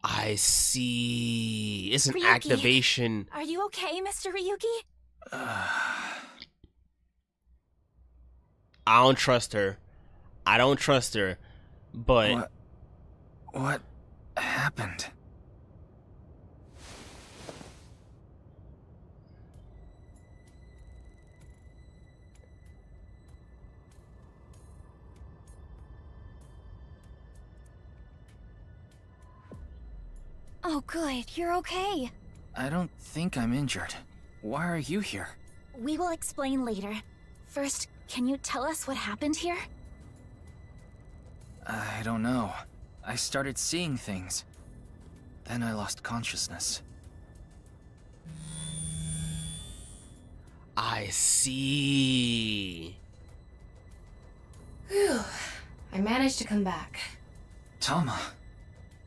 I see. It's an Ryuki, activation. Are you okay, Mr. Ryuki? I don't trust her. I don't trust her. But What happened? Oh, good. You're okay. I don't think I'm injured. Why are you here? We will explain later. First, can you tell us what happened here? I don't know. I started seeing things. Then I lost consciousness. I see. Whew. I managed to come back. Tama.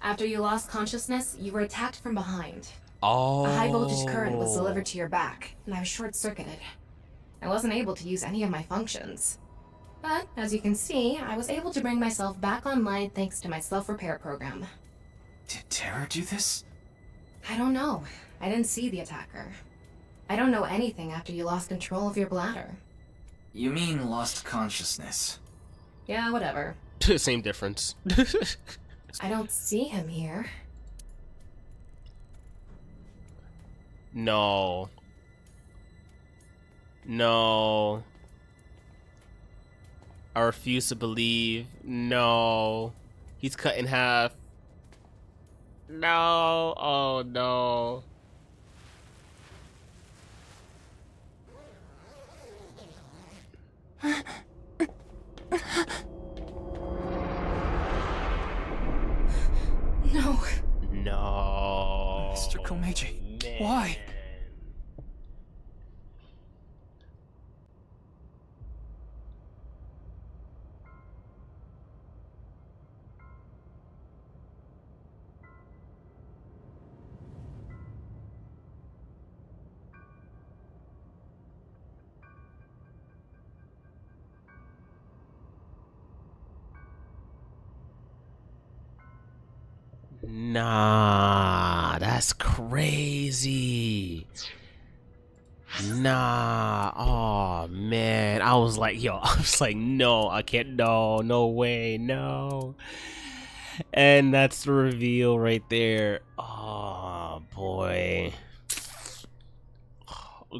After you lost consciousness, you were attacked from behind. Oh. A high voltage current was delivered to your back, and I was short-circuited. I wasn't able to use any of my functions. But, as you can see, I was able to bring myself back online thanks to my self-repair program. Did Tara do this? I don't know. I didn't see the attacker. I don't know anything after you lost control of your bladder. You mean lost consciousness? Yeah, whatever. Same difference. I don't see him here. No. No. I refuse to believe. No. He's cut in half. No. Oh no. No. No. Mr. Komeiji, Man. why? Nah, that's crazy. Nah, oh man. I was like, no, I can't, no way, no. And that's the reveal right there. Oh boy.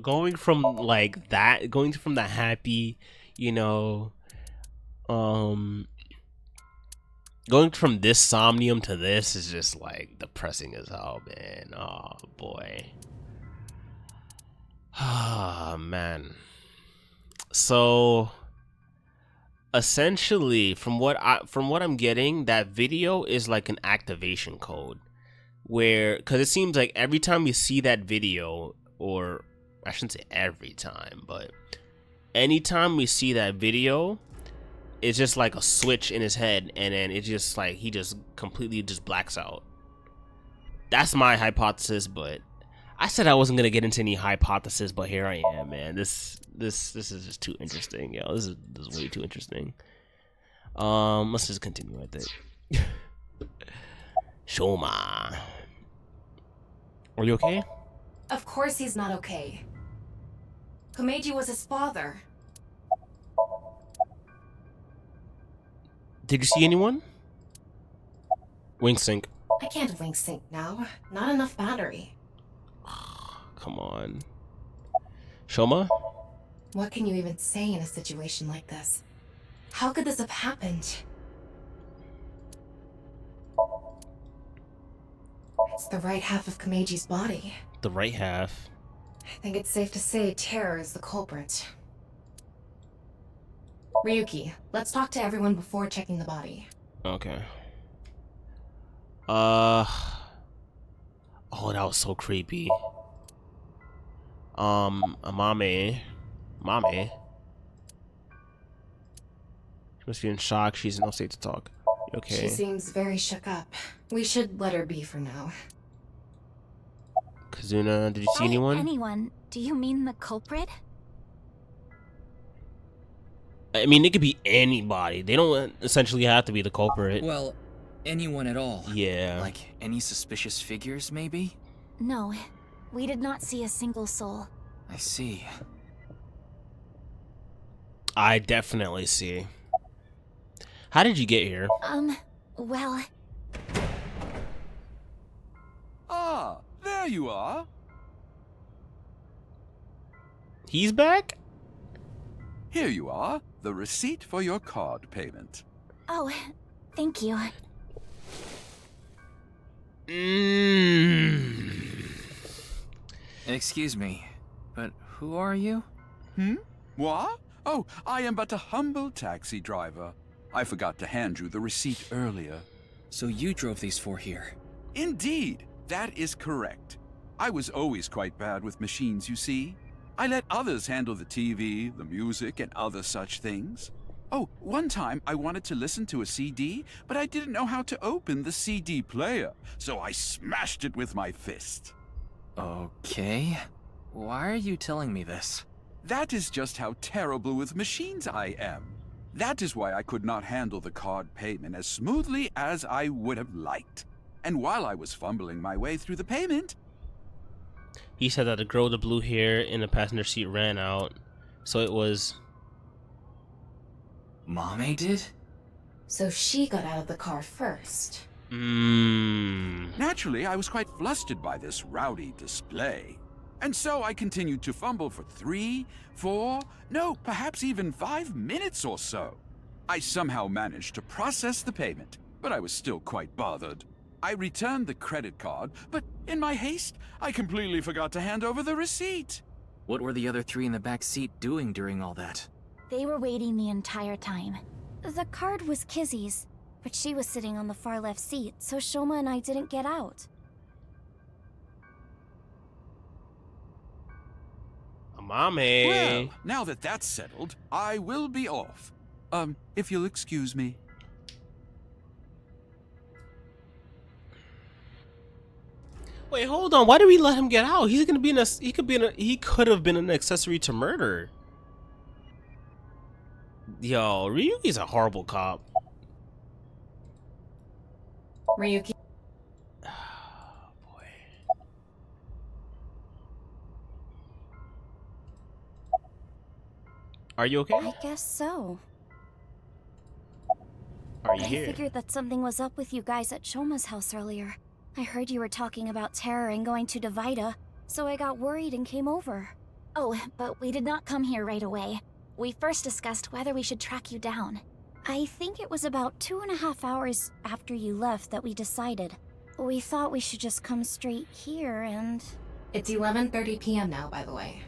Going from like that, going from the happy, you know, going from this Somnium to this is just like depressing as hell, man. Oh boy. Ah, man. So essentially from what I'm getting, that video is like an activation code where, because it seems like every time you see that video, or I shouldn't say every time, but anytime we see that video, it's just like a switch in his head, and then it just like he just completely just blacks out. That's my hypothesis, but I said I wasn't gonna get into any hypothesis, but here I am, man. This is just too interesting, yo. This is way too interesting. Let's just continue with it. Shoma, are you okay? Of course he's not okay. Komeiji was his father. Did you see anyone? Wing sync. I can't wing sync now. Not enough battery. Come on. Shoma? What can you even say in a situation like this? How could this have happened? It's the right half of Komeiji's body. The right half. I think it's safe to say Terror is the culprit. Ryuki, let's talk to everyone before checking the body. Okay. Oh, that was so creepy. Mame. She must be in shock. She's in no state to talk. She Okay. seems very shook up. We should let her be for now. Kazuna, did you see By anyone? anyone, do you mean the culprit? I mean, it could be anybody. They don't essentially have to be the culprit. Well, anyone at all. Yeah. Like any suspicious figures, maybe? No, we did not see a single soul. I see. I definitely see. How did you get here? Well, Ah, there you are. He's back? Here you are, the receipt for your card payment. oh, thank you. Excuse me, but who are you? What? Oh, I am but a humble taxi driver. I forgot to hand you the receipt earlier. So you drove these four here. Indeed, that is correct. I was always quite bad with machines, you see. I let others handle the TV, the music, and other such things. Oh, one time I wanted to listen to a CD, but I didn't know how to open the CD player, so I smashed it with my fist. Okay. Why are you telling me this? That is just how terrible with machines I am. That is why I could not handle the card payment as smoothly as I would have liked. And while I was fumbling my way through the payment, He said that the girl with the blue hair in the passenger seat ran out. So it was... Mame did? So she got out of the car first. naturally I was quite flustered by this rowdy display. And so I continued to fumble for 3, 4, no, perhaps even 5 minutes or so. I somehow managed to process the payment, but I was still quite bothered. I returned the credit card, but in my haste, I completely forgot to hand over the receipt. What were the other three in the back seat doing during all that? They were waiting the entire time. The card was Kizzy's, but she was sitting on the far left seat, so Shoma and I didn't get out. Mame. Well, now that that's settled, I will be off. If you'll excuse me. Wait, hold on. Why did we let him get out? He's gonna be in a. He could have been an accessory to murder. Yo, Ryuki's a horrible cop. Ryuki. Oh, boy. Are you okay? I guess so. Are you I here? figured that something was up with you guys at Shoma's house earlier. I heard you were talking about terror and going to Divida, so I got worried and came over. Oh, but we did not come here right away. We first discussed whether we should track you down. I think it was about 2.5 hours after you left that we decided. We thought we should just come straight here and... It's 11:30 p.m. now, by the way.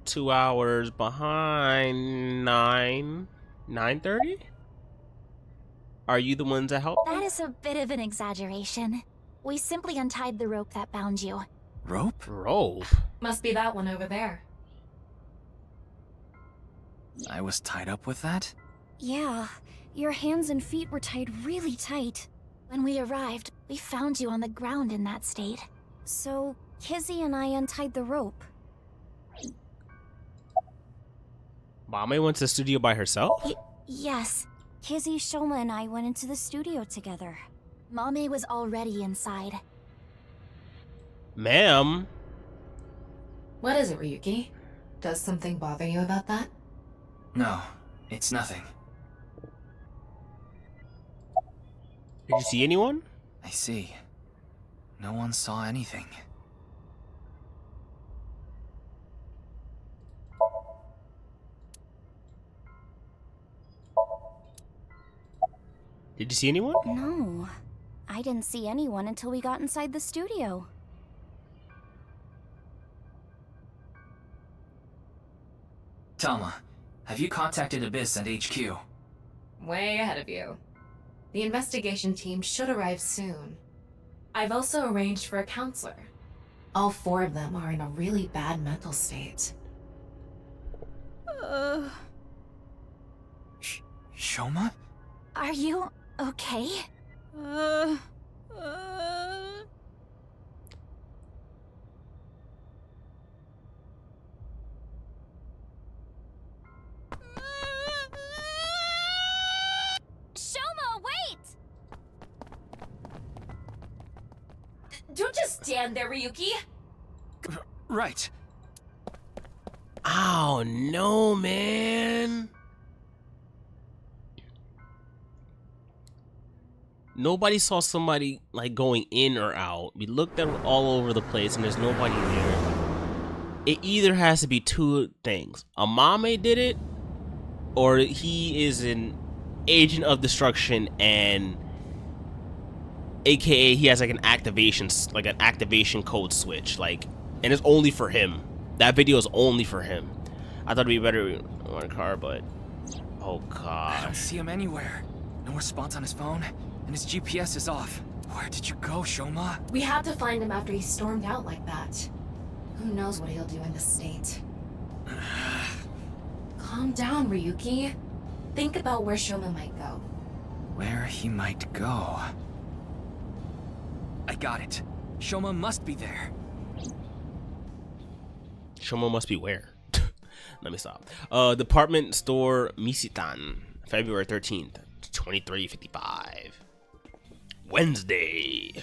2 hours behind 9:30? Are you the ones that helped? That is a bit of an exaggeration. We simply untied the rope that bound you. Rope? Rope? Must be that one over there. I was tied up with that? Yeah, your hands and feet were tied really tight. When we arrived, we found you on the ground in that state. So, Kizzy and I untied the rope. Mame went to the studio by herself? Yes, Kizzy, Shoma, and I went into the studio together. Mame was already inside. Ma'am? What is it, Ryuki? Does something bother you about that? No, it's nothing. Did you see anyone? I see. No one saw anything. Did you see anyone? No, I didn't see anyone until we got inside the studio. Tama, have you contacted Abyss and HQ? Way ahead of you. The investigation team should arrive soon. I've also arranged for a counselor. All 4 of them are in a really bad mental state. Shoma? Are you okay? Shoma, wait! Don't just stand there, Ryuki! Right. Oh no, man. Nobody saw somebody like going in or out. We looked at all over the place and there's nobody there. It either has to be 2 things. Amame did it, or he is an agent of destruction, and AKA he has like an activation code switch, like, and it's only for him. That video is only for him. I thought it'd be better on a car, but oh I don't gosh. see him anywhere. No response on his phone, and his GPS is off. Where did you go, Shoma? We had to find him after he stormed out like that. Who knows what he'll do in this state? Calm down, Ryuki. Think about where Shoma might go. Where he might go. I got it. Shoma must be there. Shoma must be where? Let me stop. Department store Misitan, February 13th, 23:55. Wednesday.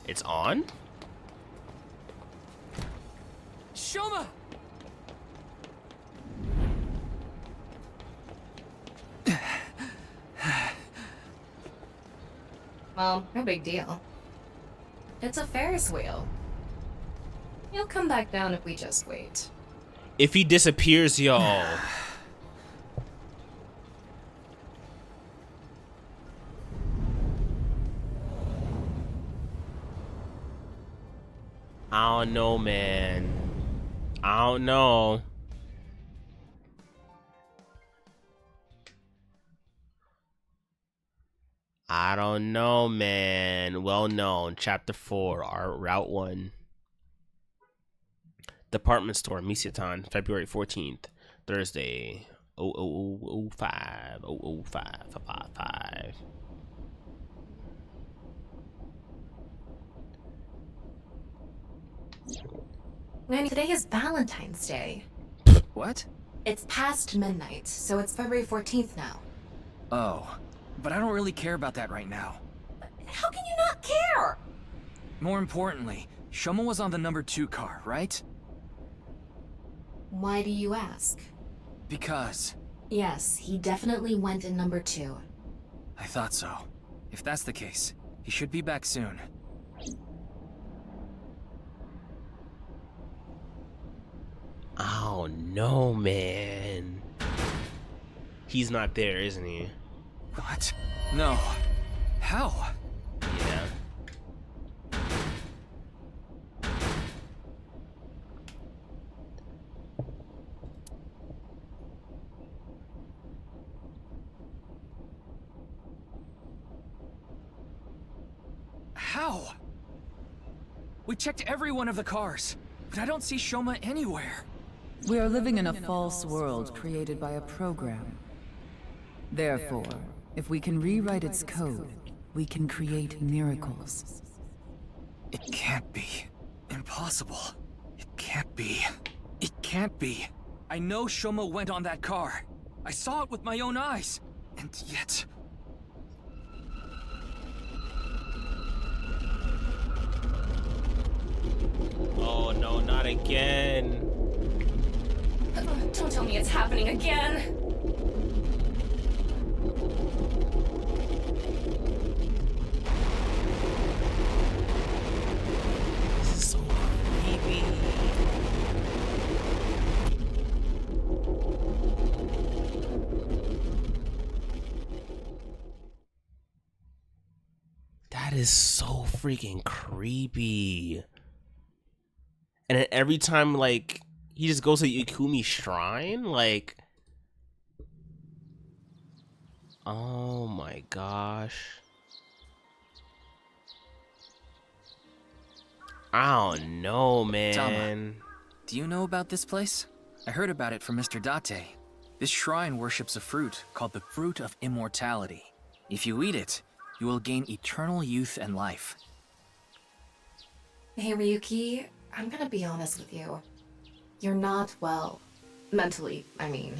It's on? Shoma! Well, no big deal. It's a Ferris wheel. He'll come back down if we just wait. If he disappears, yo. I don't know, man. I don't know. I don't know, man. Well known. Chapter 4, our Route 1. Department store, Misitan, February 14th, Thursday, 0005. Manny, today is Valentine's Day. What? It's past midnight, so it's February 14th now. Oh, but I don't really care about that right now. How can you not care? More importantly, Shoma was on the number 2 car, right? Why do you ask? Because Yes, he definitely went in number 2. I thought so. If that's the case, he should be back soon. Oh no, man. He's not there, isn't he? What? No. How? Yeah. How? We checked every one of the cars, but I don't see Shoma anywhere. We are living in a false world created by a program. Therefore, if we can rewrite its code, we can create miracles. It can't be. Impossible. It can't be. It can't be. I know Shoma went on that car. I saw it with my own eyes. And yet... Oh no, not again. Don't tell me it's happening again. This is so creepy. That is so freaking creepy. And then every time, like, He just goes to Ikumi Shrine? Like, oh my gosh. I don't know, man. Do you know about this place? I heard about it from Mr. Date. This shrine worships a fruit called the Fruit of Immortality. If you eat it, you will gain eternal youth and life. Hey Ryuki, I'm gonna be honest with you. You're not well. Mentally, I mean.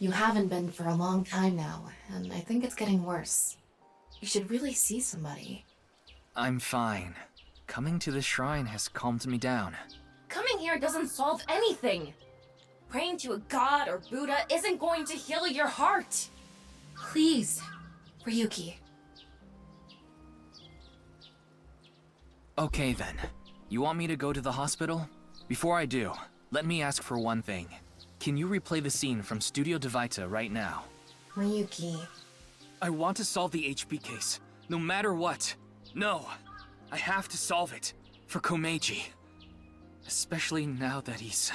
You haven't been for a long time now, and I think it's getting worse. You should really see somebody. I'm fine. Coming to the shrine has calmed me down. Coming here doesn't solve anything! Praying to a god or Buddha isn't going to heal your heart! Please, Ryuki. Okay then. You want me to go to the hospital? Before I do, let me ask for one thing. Can you replay the scene from Studio Devita right now? Ryuki. I want to solve the HP case, no matter what. No, I have to solve it. For Komeiji. Especially now that he's...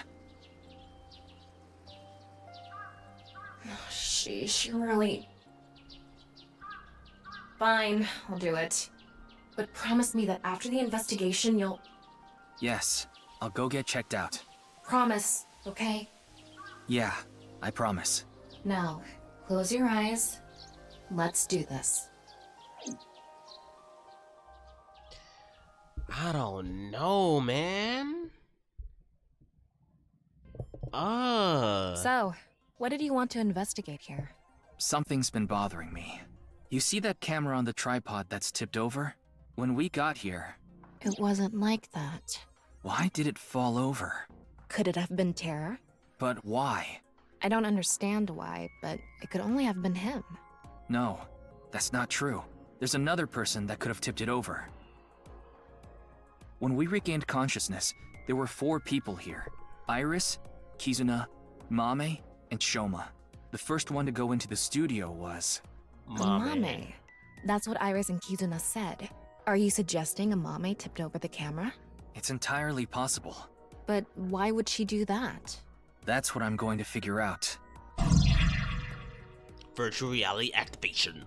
Sheesh, you really... Fine, I'll do it. But promise me that after the investigation you'll... Yes, I'll go get checked out. Promise, okay? Yeah, I promise. Now, close your eyes. Let's do this. I don't know, man. So, what did you want to investigate here? Something's been bothering me. You see that camera on the tripod that's tipped over? When we got here, It wasn't like that. why did it fall over? Could it have been Terror? But why? I don't understand why, but it could only have been him. No, that's not true. There's another person that could have tipped it over. When we regained consciousness, there were 4 people here. Iris, Kizuna, Mame, and Shoma. The first one to go into the studio was... Amame. That's what Iris and Kizuna said. Are you suggesting Amame tipped over the camera? It's entirely possible. But why would she do that? That's what I'm going to figure out. Virtual reality activation.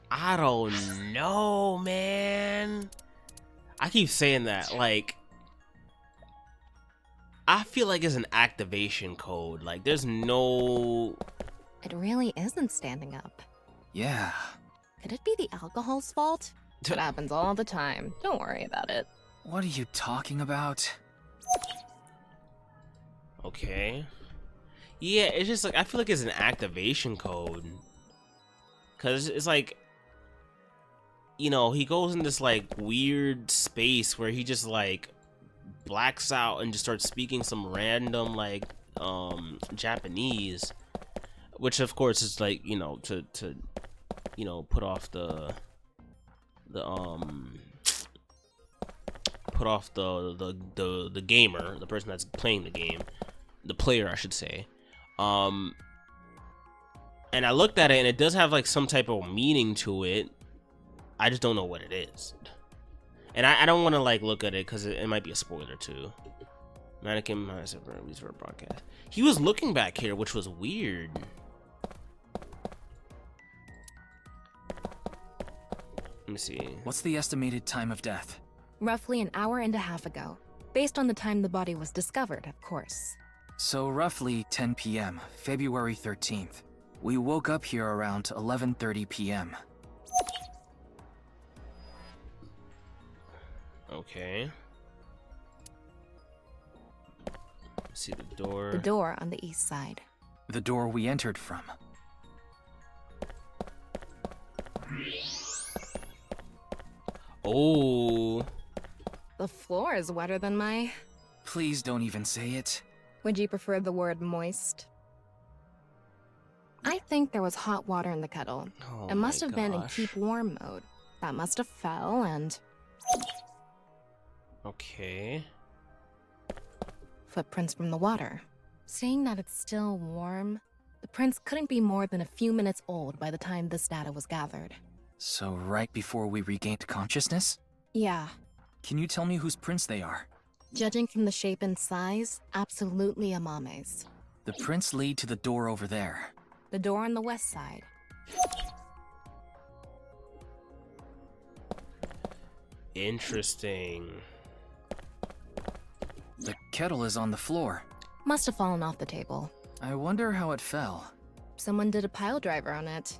I don't know, man. I keep saying that, like, I feel like it's an activation code. Like, there's no... It really isn't standing up. Yeah. Could it be the alcohol's fault? It happens all the time. Don't worry about it. What are you talking about? Okay. Yeah, it's just like, I feel like it's an activation code. Because it's like, you know, he goes in this like weird space where he just like blacks out and just starts speaking some random like Japanese, which of course is like, you know, to you know, put off the gamer, the person that's playing the game, the player I should say. And I looked at it and it does have like some type of meaning to it. I just don't know what it is. And I don't want to like look at it because it might be a spoiler too. Mannequin released for a broadcast. He was looking back here, which was weird. Let me see. What's the estimated time of death? Roughly an hour and a half ago. Based on the time the body was discovered, of course. So roughly 10 p.m., February 13th. We woke up here around 11:30 p.m. Okay. Let's see the door. The door on the east side. The door we entered from. Oh. The floor is wetter than my... Please don't even say it. Would you prefer the word moist? I think there was hot water in the kettle. Oh It must my have been in gosh. keep warm mode. That must have fell and... Okay. Footprints from the water. Seeing that it's still warm, the prints couldn't be more than a few minutes old by the time this data was gathered. So right before we regained consciousness? Yeah. Can you tell me whose prints they are? Judging from the shape and size, absolutely Amame's. The prints lead to the door over there. The door on the west side. Interesting. The kettle is on the floor. Must have fallen off the table. I wonder how it fell. Someone did a pile driver on it.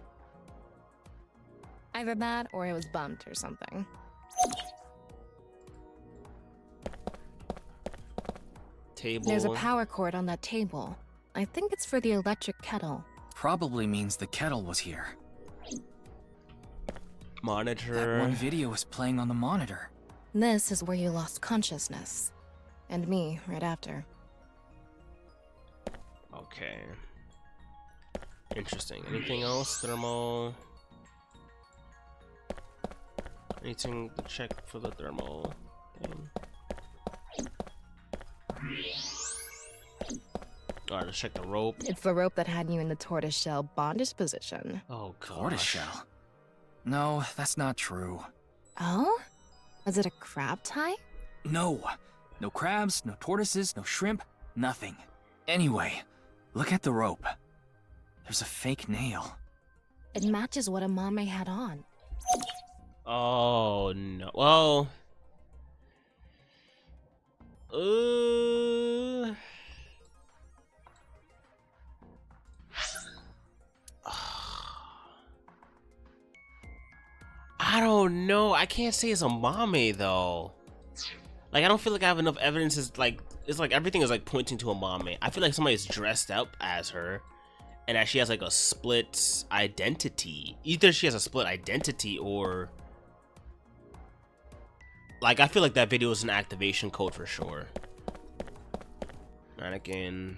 Either that or it was bumped or something. Table. There's a power cord on that table. I think it's for the electric kettle. Probably means the kettle was here. Monitor. That one video is playing on the monitor. This is where you lost consciousness. And me right after. Okay. Interesting. Anything else? Thermal. Anything to check for the thermal thing? Alright, let's check the rope. It's the rope that had you in the tortoiseshell bondage position. Oh, gosh. Tortoiseshell? No, that's not true. Oh? Was it a crab tie? No. No crabs, no tortoises, no shrimp, nothing. Anyway, look at the rope. There's a fake nail. It matches what Amame had on. Oh, no. Well... I don't know. I can't say it's a Mame though. Like I don't feel like I have enough evidence. It's like everything is like pointing to a Mame. I feel like somebody's dressed up as her, and that she has like a split identity. Either she has a split identity or like I feel like that video is an activation code for sure. Mannequin.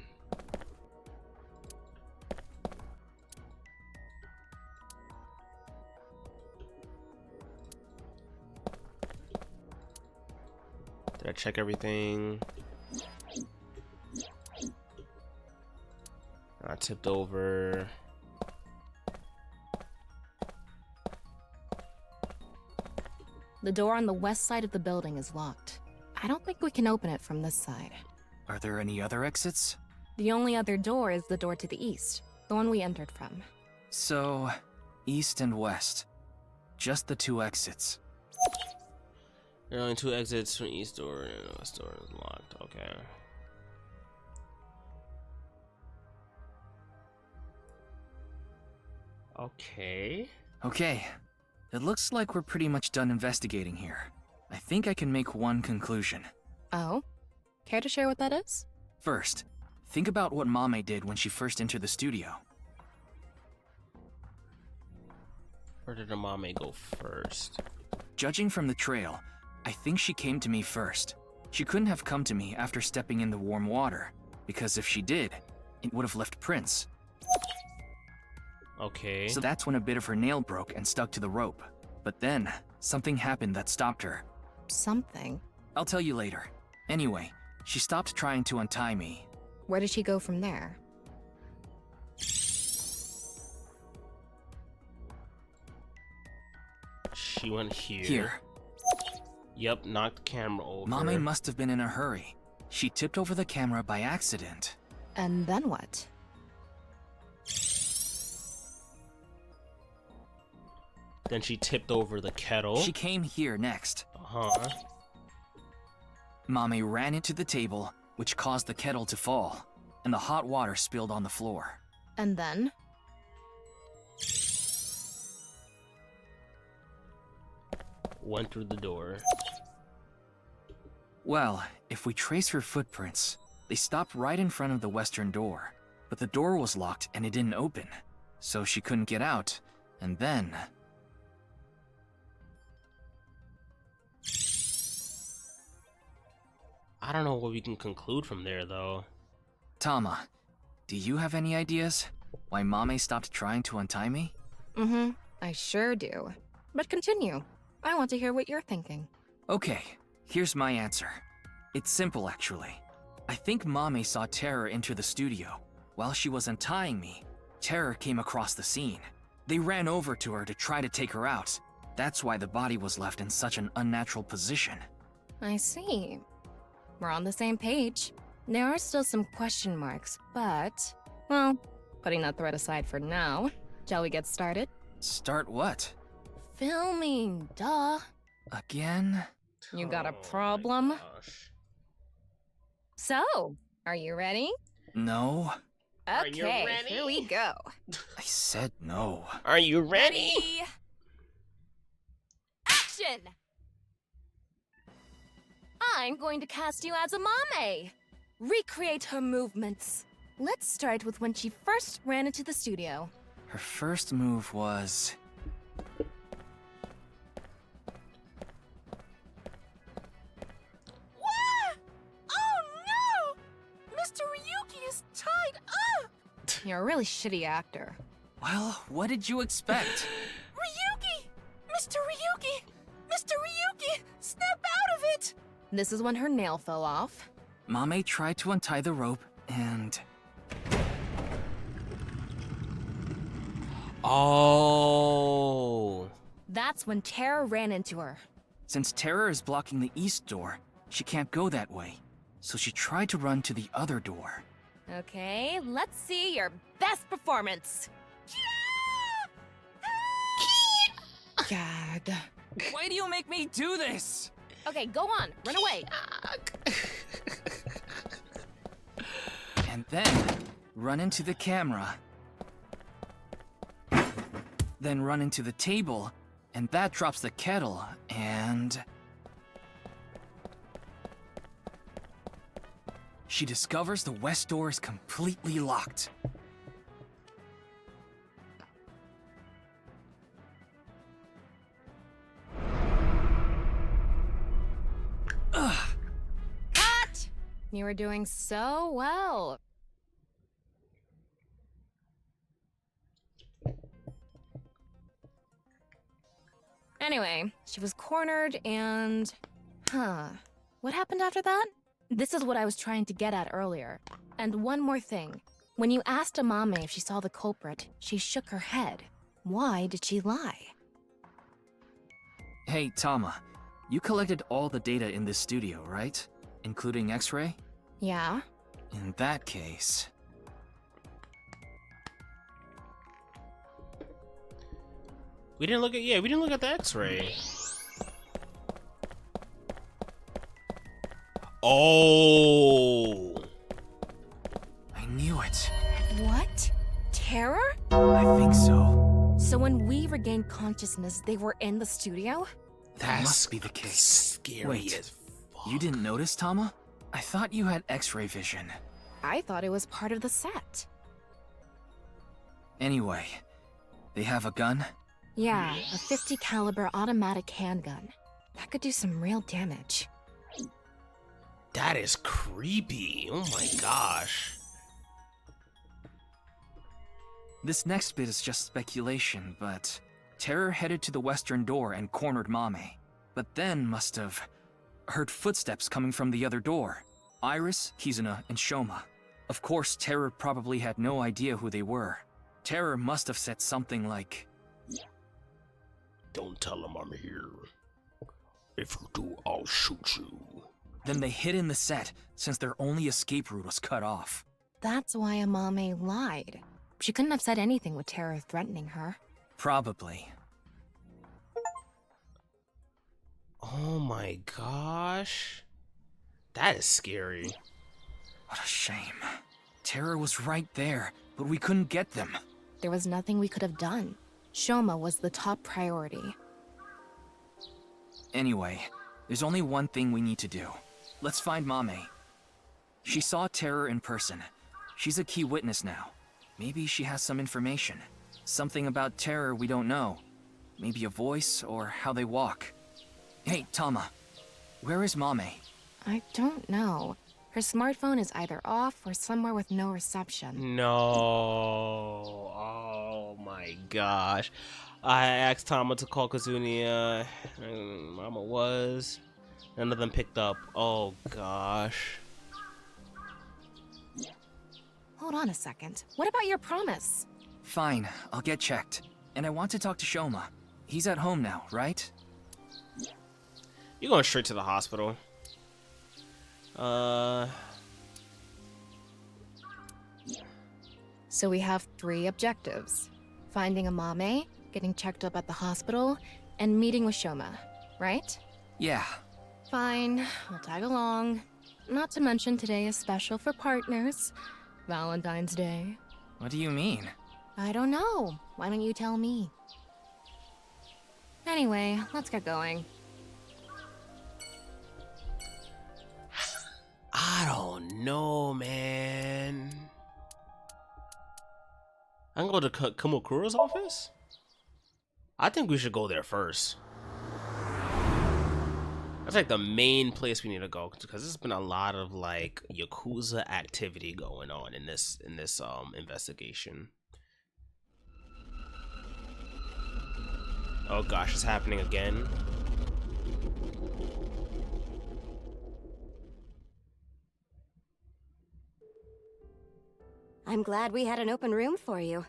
Did I check everything? I tipped over. The door on the west side of the building is locked. I don't think we can open it from this side. Are there any other exits? The only other door is the door to the east, the one we entered from. So, east and west. Just the two exits. There are only two exits from east door and west door is locked. Okay. Okay. Okay. It looks like we're pretty much done investigating here. I think I can make one conclusion. Oh? Care to share what that is? First, think about what Mame did when she first entered the studio. Where did the Mame go first? Judging from the trail, I think she came to me first. She couldn't have come to me after stepping in the warm water, because if she did, it would have left prints. Okay. So that's when a bit of her nail broke and stuck to the rope. But then, something happened that stopped her. Something. I'll tell you later. Anyway, she stopped trying to untie me. Where did she go from there? She went here. Here. Yep, knocked the camera over. Mame must have been in a hurry. She tipped over the camera by accident. And then what? Then she tipped over the kettle. She came here next. Uh-huh. Mame ran into the table, which caused the kettle to fall, and the hot water spilled on the floor. And then? Went through the door. Well, if we trace her footprints, they stopped right in front of the western door. But the door was locked and it didn't open, so she couldn't get out. And then... I don't know what we can conclude from there, though. Tama, do you have any ideas? Why Mame stopped trying to untie me? Mm-hmm. I sure do. But continue. I want to hear what you're thinking. Okay, here's my answer. It's simple, actually. I think Mame saw Terror enter the studio. While she was untying me, Terror came across the scene. They ran over to her to try to take her out. That's why the body was left in such an unnatural position. I see. We're on the same page. There are still some question marks, but... Well, putting that threat aside for now, shall we get started? Start what? Filming, duh. Again? You got a Oh my problem? gosh. So, are you ready? No. Are you Okay, ready? here we go. I said no. Are you ready? Action! I'm going to cast you as a Mame. Recreate her movements. Let's start with when she first ran into the studio. Her first move was... What? Oh no! Mr. Ryuki is tied up! You're a really shitty actor. Well, what did you expect? Ryuki! Mr. Ryuki! Mr. Ryuki! Snap out of it! This is when her nail fell off. Mame tried to untie the rope, and... Oh. That's when Terra ran into her. Since Terror is blocking the east door, she can't go that way. So she tried to run to the other door. Okay, let's see your best performance. God. Why do you make me do this? Okay, go on, run away. And then, run into the camera. Then run into the table, and that drops the kettle, and... She discovers the west door is completely locked. Cut! You were doing so well. Anyway, she was cornered and... Huh. What happened after that? This is what I was trying to get at earlier. And one more thing. When you asked Amame if she saw the culprit, she shook her head. Why did she lie? Hey, Tama. You collected all the data in this studio, right? Including X-ray? Yeah? In that case... We didn't look at the X-ray. Oh. I knew it. What? Terror? I think so. So when we regained consciousness, they were in the studio? That must be the case. Scary Wait, as fuck. You didn't notice, Tama? I thought you had X-ray vision. I thought it was part of the set. Anyway, they have a gun? Yeah, a 50 caliber automatic handgun. That could do some real damage. That is creepy. Oh my gosh. This next bit is just speculation, but... Terror headed to the western door and cornered Mame. But then must have... heard footsteps coming from the other door. Iris, Kizuna, and Shoma. Of course, Terror probably had no idea who they were. Terror must have said something like... Don't tell them I'm here. If you do, I'll shoot you. Then they hid in the set, since their only escape route was cut off. That's why Amame lied. She couldn't have said anything with Terror threatening her. Probably. Oh my gosh. That is scary. What a shame. Terror was right there, but we couldn't get them. There was nothing we could have done. Shoma was the top priority. Anyway, there's only one thing we need to do. Let's find Mame. She saw Terror in person. She's a key witness now. Maybe she has some information. Something about Terror we don't know. Maybe a voice or how they walk. Hey, Tama. Where is Mame? I don't know. Her smartphone is either off or somewhere with no reception. No. Oh my gosh. I asked Tama to call Kazunia. And Mama was. None of them picked up. Oh gosh. Hold on a second. What about your promise? Fine, I'll get checked. And I want to talk to Shoma. He's at home now, right? You're going straight to the hospital. Uh, So we have 3 objectives. Finding Amame, getting checked up at the hospital, and meeting with Shoma, right? Yeah. Fine, I'll tag along. Not to mention today is special for partners. Valentine's Day. What do you mean? I don't know. Why don't you tell me? Anyway, let's get going. I don't know, man. I can go to Kamakura's office? I think we should go there first. That's like the main place we need to go, because there's been a lot of like Yakuza activity going on in this investigation. Oh gosh, it's happening again. I'm glad we had an open room for you.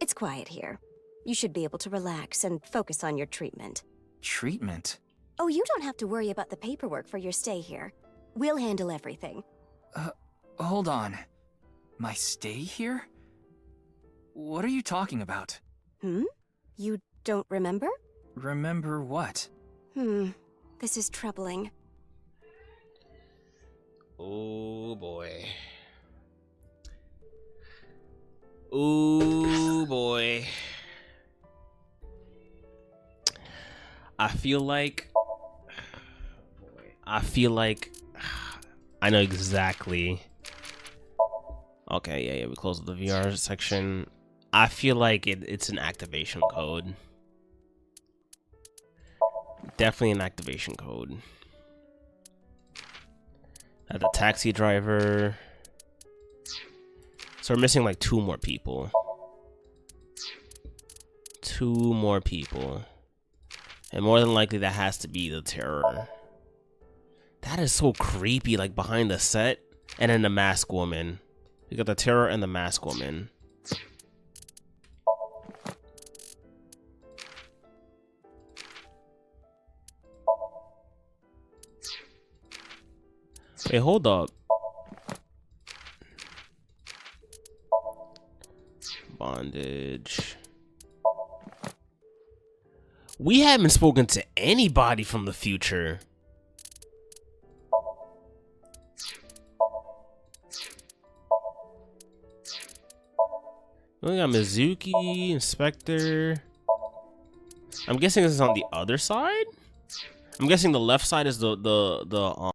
It's quiet here. You should be able to relax and focus on your treatment. Treatment? Oh, you don't have to worry about the paperwork for your stay here. We'll handle everything. Hold on. My stay here? What are you talking about? You don't remember? Remember what? This is troubling. Oh boy. Oh boy. I feel like I know exactly. Okay, yeah, we closed the VR section. I feel like it's an activation code. Definitely an activation code. The taxi driver. So we're missing like 2 more people. 2 more people. And more than likely that has to be the terror. That is so creepy, like behind the set. And then the masked woman. We got the terror and the masked woman. Wait, hold up. Bondage. We haven't spoken to anybody from the future. We got Mizuki, Inspector. I'm guessing this is on the other side? I'm guessing the left side is the